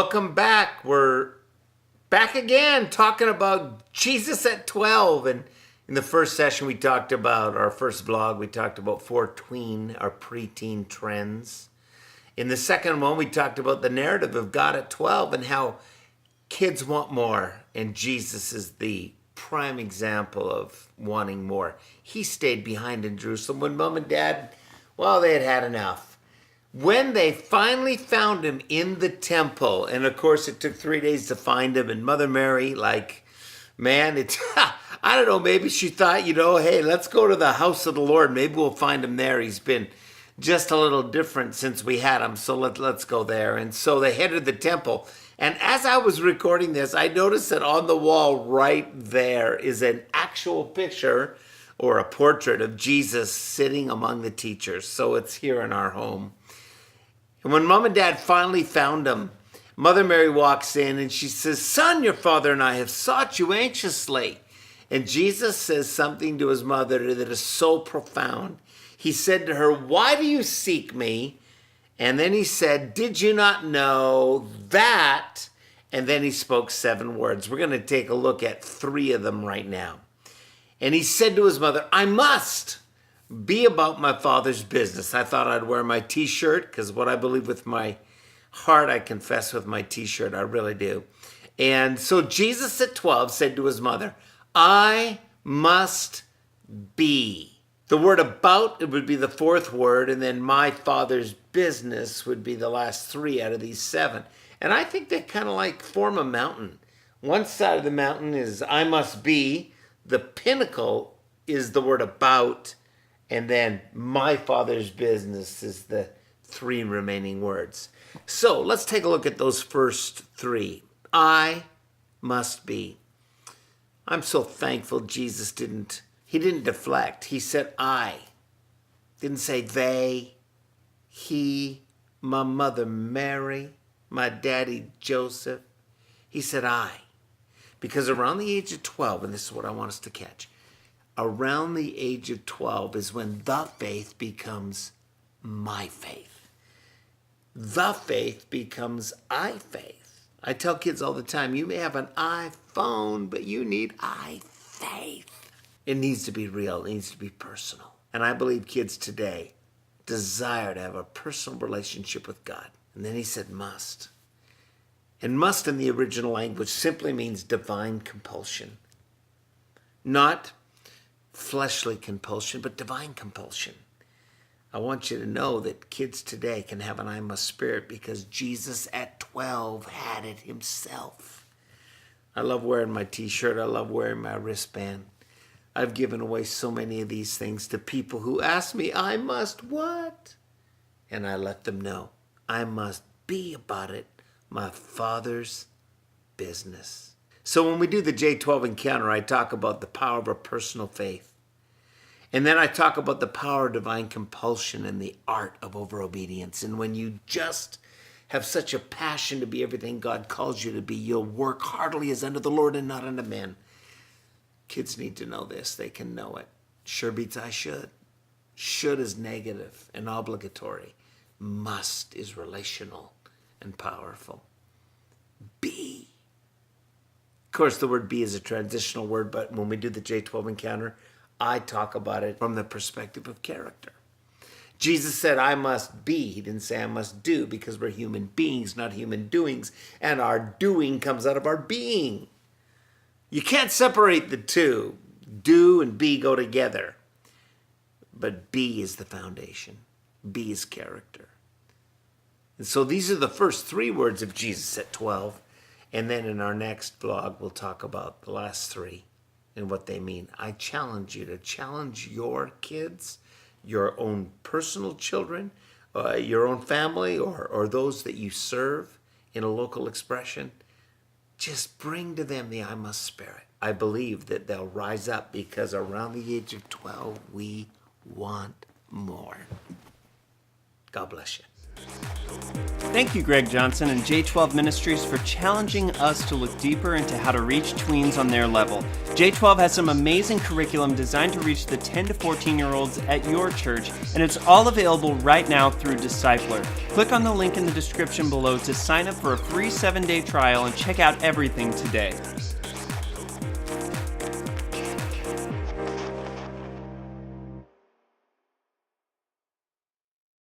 welcome back. We're back again talking about Jesus at 12. And in the first session, we talked about our first vlog. We talked about 4 our preteen trends. In the second one, we talked about the narrative of God at 12 and how kids want more. And Jesus is the prime example of wanting more. He stayed behind in Jerusalem when mom and dad, well, they had had enough. When they finally found him in the temple, and of course it took 3 days to find him, and Mother Mary, it's, I don't know, maybe she thought, hey, let's go to the house of the Lord. Maybe we'll find him there. He's been just a little different since we had him, so let's go there. And so they headed to the temple. And as I was recording this, I noticed that on the wall right there is an actual picture or a portrait of Jesus sitting among the teachers. So it's here in our home. And when mom and dad finally found him, Mother Mary walks in and she says, "Son, your father and I have sought you anxiously." And Jesus says something to his mother that is so profound. He said to her, "Why do you seek me?" And then he said, "Did you not know that?" And then he spoke 7 words. We're going to take a look at 3 of them right now. And he said to his mother, "I must be about my Father's business." I thought I'd wear my t-shirt because what I believe with my heart, I confess with my t-shirt. I really do. And so Jesus at 12 said to his mother, "I must be." The word about, it would be the 4th word, and then my Father's business would be the last 3 out of these 7. And I think they kind of form a mountain. One side of the mountain is I must be. The pinnacle is the word about. And then my Father's business is the 3 remaining words. So let's take a look at those first 3. I must be. I'm so thankful Jesus didn't deflect. He said I. Didn't say they, he, my mother Mary, my daddy Joseph. He said I. Because around the age of 12, and this is what I want us to catch, around the age of 12 is when the faith becomes my faith. The faith becomes I faith. I tell kids all the time, you may have an iPhone, but you need I faith. It needs to be real. It needs to be personal. And I believe kids today desire to have a personal relationship with God. And then he said must. And must in the original language simply means divine compulsion. Not fleshly compulsion, but divine compulsion. I want you to know that kids today can have an I must spirit because Jesus at 12 had it himself. I love wearing my t-shirt. I love wearing my wristband. I've given away so many of these things to people who ask me, I must what? And I let them know, I must be about it, my Father's business. So when we do the J12 encounter, I talk about the power of a personal faith. And then I talk about the power of divine compulsion and the art of overobedience. And when you just have such a passion to be everything God calls you to be, you'll work heartily as unto the Lord and not unto men. Kids need to know this. They can know it. Sure beats I should. Should is negative and obligatory. Must is relational and powerful. Be. Of course, the word be is a transitional word, but when we do the J12 encounter, I talk about it from the perspective of character. Jesus said, I must be. He didn't say I must do because we're human beings, not human doings. And our doing comes out of our being. You can't separate the two. Do and be go together. But be is the foundation. Be is character. And so these are the first 3 words of Jesus at 12. And then in our next vlog, we'll talk about the last 3. And what they mean. I challenge you to challenge your kids, your own personal children, your own family, or those that you serve in a local expression. Just bring to them the I must spirit. I believe that they'll rise up because around the age of 12, we want more. God bless you. Thank you, Greg Johnson and J12 Ministries, for challenging us to look deeper into how to reach tweens on their level. J12 has some amazing curriculum designed to reach the 10 to 14-year-olds at your church, and it's all available right now through Disciplr. Click on the link in the description below to sign up for a free 7-day trial and check out everything today.